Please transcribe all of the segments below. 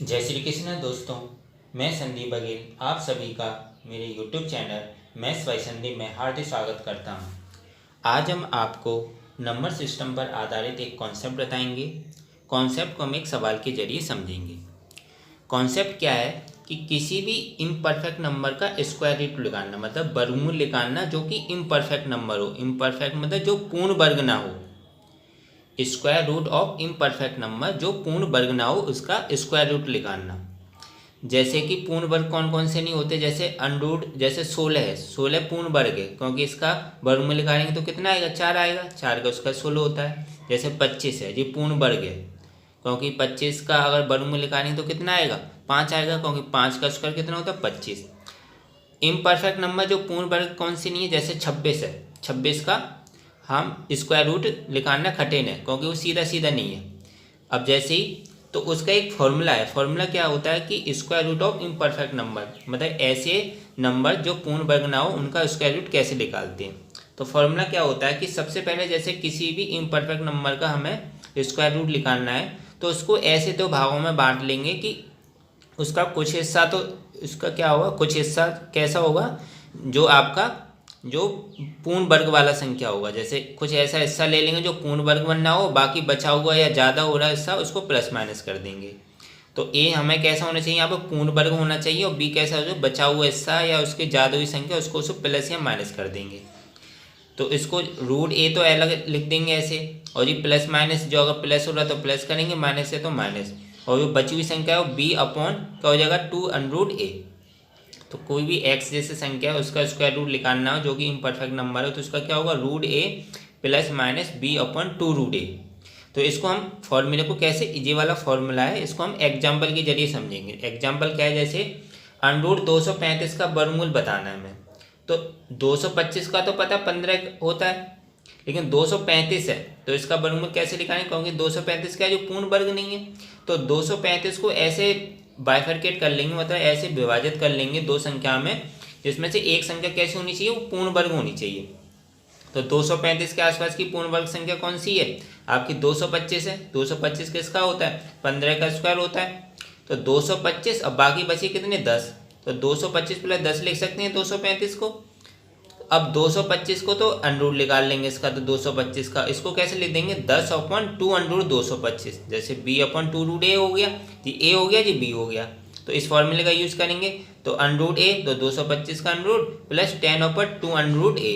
जय श्री कृष्ण दोस्तों, मैं संदीप बघेल आप सभी का मेरे YouTube channel maths by Sandeep में हार्दिक स्वागत करता हूं। आज हम आपको नंबर सिस्टम पर आधारित एक कॉन्सेप्ट बताएंगे। कॉन्सेप्ट को हम एक सवाल के जरिए समझेंगे। कॉन्सेप्ट क्या है कि किसी भी इम्परफेक्ट नंबर का स्क्वायर रूट निकालना, मतलब वर्गमूल निकालना जो कि इम्परफेक्ट नंबर हो। इम्परफेक्ट मतलब जो पूर्ण वर्ग ना हो। Square root of imperfect number जो पूर्ण वर्ग ना हो उसका स्क्वायर रूट निकालना। जैसे कि पूर्ण वर्ग कौन कौन से नहीं होते, जैसे अनरूट, जैसे 16 है, 16 पूर्ण वर्ग है क्योंकि इसका वर्गमूल निकालेंगे तो कितना आएगा, 4 आएगा, 4 का उसका 16 होता है। जैसे 25 है, ये पूर्ण वर्ग है क्योंकि 25 का अगर वर्गमूल निकालेंगे तो कितना आएगा, 5 आएगा क्योंकि 5 का स्क्वायर कितना होता है, 25। इम्परफेक्ट नंबर जो पूर्ण वर्ग कौन सी नहीं है, जैसे 26 है, 26 का हम स्क्वायर रूट निकालना कठिन है क्योंकि वो सीधा सीधा नहीं है। अब जैसे ही तो उसका एक फॉर्मूला है। फॉर्मूला क्या होता है कि square root of imperfect number, मतलब ऐसे नंबर जो पूर्ण वर्ग ना हो उनका स्क्वायर रूट कैसे निकालते हैं। तो फॉर्मूला क्या होता है कि सबसे पहले जैसे किसी भी इम्परफेक्ट नंबर का हमें स्क्वायर रूट निकालना है तो उसको ऐसे दो भागों में बांट लेंगे कि उसका कुछ हिस्सा तो उसका क्या होगा, कुछ हिस्सा कैसा होगा, जो आपका जो पूर्ण वर्ग वाला संख्या होगा। जैसे कुछ ऐसा हिस्सा ले लेंगे जो पूर्ण वर्ग बनना हो, बाकी बचा हुआ या ज़्यादा हो रहा हिस्सा उसको प्लस माइनस कर देंगे। तो ए हमें कैसा होना चाहिए, यहाँ पर पूर्ण वर्ग होना चाहिए, और बी कैसा हो, जो बचा हुआ हिस्सा या उसके ज़्यादा हुई संख्या उसको प्लस या माइनस कर देंगे। तो इसको रूट ए तो अलग लिख देंगे ऐसे, और ये प्लस माइनस जो अगर प्लस हो रहा तो प्लस करेंगे, माइनस है तो माइनस, और जो बची हुई संख्या है वो बी अपॉन क्या हो जाएगा, 2√a। तो कोई भी x जैसे संख्या है उसका स्क्वायर रूट निकालना हो जो कि इम्परफेक्ट नंबर है तो उसका क्या होगा, √a plus minus b upon 2√a। तो इसको हम फॉर्मूले को कैसे, ये वाला फॉर्मूला है, इसको हम एग्जाम्पल के जरिए समझेंगे। एग्जाम्पल क्या है, जैसे √235 का वर्गमूल बताना है हमें। तो 225 का तो पता 15 होता है, लेकिन 235 है तो इसका वर्गमूल कैसे निकालेंगे, क्योंकि 235 क्या है, जो पूर्ण वर्ग नहीं है। तो 235 को ऐसे बाइफरकेट कर लेंगे, मतलब ऐसे विभाजित कर लेंगे दो संख्या में, जिसमें से एक संख्या कैसी होनी चाहिए, वो पूर्ण वर्ग होनी चाहिए। तो 235 के आसपास की पूर्ण वर्ग संख्या कौन सी है, आपकी 225 है। 225 किसका होता है, 15 का स्क्वायर होता है। तो 225, अब बाकी बची कितने, 10। तो 225 प्लस 10 लिख सकते हैं 235 को। अब 225 को तो अंडरूट निकाल लेंगे इसका, तो 225 का इसको कैसे लिख देंगे, 10/2√225। जैसे b अपॉन 2√a हो गया, ये a हो गया, ये b हो गया। तो इस फॉर्मूले का यूज करेंगे तो √a तो 225 का अंडरूट प्लस 10/2√a।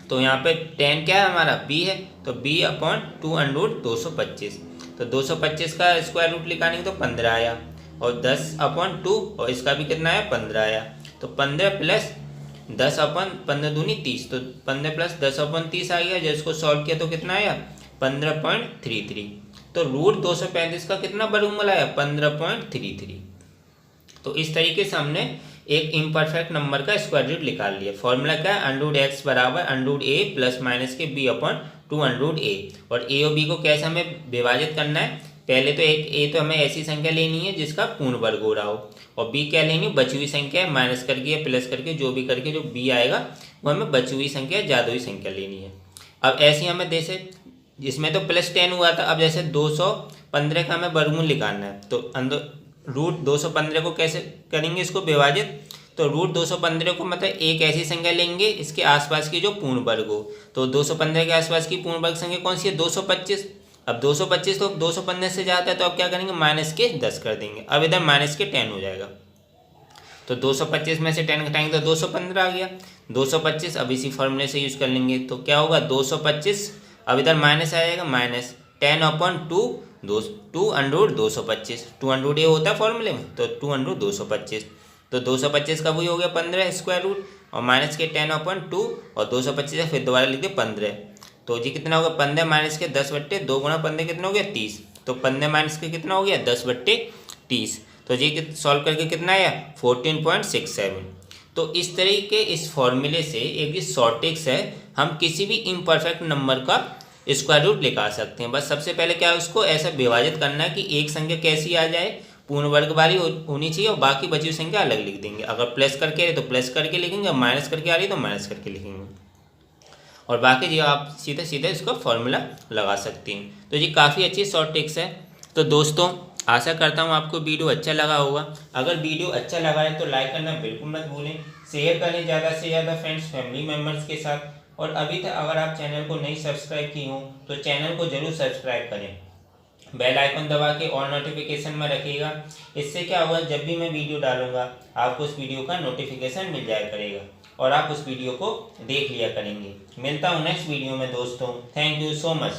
तो यहाँ पे 10 क्या है हमारा, b है, तो b अपॉन 2√225। तो 225 का स्क्वायर रूट निकालेंगे तो 15 आया, और 10/2 और इसका भी कितना आया, 15 आया। तो 15 प्लस 10/15 दूनी 30, तो 15 प्लस 10/30 आ गया। जब इसको सॉल्व किया तो कितना आया, 15.33। तो √235 का कितना वर्गमूल आया, 15.33। तो इस तरीके से हमने एक इम्परफेक्ट नंबर का स्क्वायर रूट निकाल लिया। फॉर्मूला क्या है, √x बराबर √a प्लस माइनस के b अपॉन 2√a। और a और b को कैसे हमें विभाजित करना है, पहले तो एक a तो हमें ऐसी संख्या लेनी है जिसका पूर्ण वर्ग हो रहा हो, और b क्या लेनी है, बची हुई संख्या है, माइनस करके या प्लस करके जो भी करके जो b आएगा वो हमें बची हुई संख्या ज़्यादा हुई संख्या लेनी है। अब ऐसे ही हमें जैसे जिसमें तो प्लस 10 हुआ था, अब जैसे 215 का हमें वर्गमूल निकालना है, तो अंदर √215 को कैसे करेंगे इसको विभाजित, तो √215 को मतलब एक ऐसी संख्या लेंगे इसके आसपास की जो पूर्ण वर्ग हो। तो 215 के आसपास की पूर्ण वर्ग संख्या कौन सी है, 225। अब 225 तो 215 से ज़्यादा है तो अब क्या करेंगे, माइनस के 10 कर देंगे। अब इधर माइनस के 10 हो जाएगा, तो 225 में से 10 घटाएंगे तो 215 आ गया। 225 अब इसी फॉर्मूले से यूज़ कर लेंगे तो क्या होगा, 225, अब इधर माइनस आ जाएगा, माइनस 10/2 2√225। 2√a होता है फॉर्मूले में, तो 2√225। तो 225 का वही हो गया 15 स्क्वायर रूट, और माइनस के 10/2 और 225 फिर दोबारा लिख दिया 15। तो जी कितना होगा, 15 माइनस के 10/2 गुणा 15 कितना हो गया, 30। तो 15 माइनस के कितना हो गया, 10/30। तो जी सॉल्व करके कितना आया, 14.67। तो इस तरीके इस फॉर्मूले से एक भी शॉर्ट ट्रिक्स है, हम किसी भी इम्परफेक्ट नंबर का स्क्वायर रूट निकाल सकते हैं। बस सबसे पहले क्या है, उसको ऐसा विभाजित करना है कि एक संख्या कैसी आ जाए, पूर्ण वर्ग वाली होनी चाहिए, और बाकी बची हुई संख्या अलग लिख देंगे। अगर प्लस करके आ रही तो प्लस करके लिखेंगे, माइनस करके आ रही तो माइनस करके लिखेंगे, और बाकी जो आप सीधे सीधे इसको फॉर्मूला लगा सकते हैं। तो ये काफ़ी अच्छी शॉर्ट ट्रिक्स है। तो दोस्तों आशा करता हूँ आपको वीडियो अच्छा लगा होगा। अगर वीडियो अच्छा लगा है तो लाइक करना बिल्कुल मत भूलें, शेयर करें ज़्यादा से ज़्यादा फ्रेंड्स फैमिली मेम्बर्स के साथ। और अभी तक अगर आप चैनल को नहीं सब्सक्राइब की हो तो चैनल को ज़रूर सब्सक्राइब करें, बेल आइकन दबा के ऑल नोटिफिकेशन में रखिएगा। इससे क्या होगा, जब भी मैं वीडियो डालूंगा आपको उस वीडियो का नोटिफिकेशन मिल जाया करेगा और आप उस वीडियो को देख लिया करेंगे। मिलता हूँ नेक्स्ट वीडियो में दोस्तों। Thank you so much.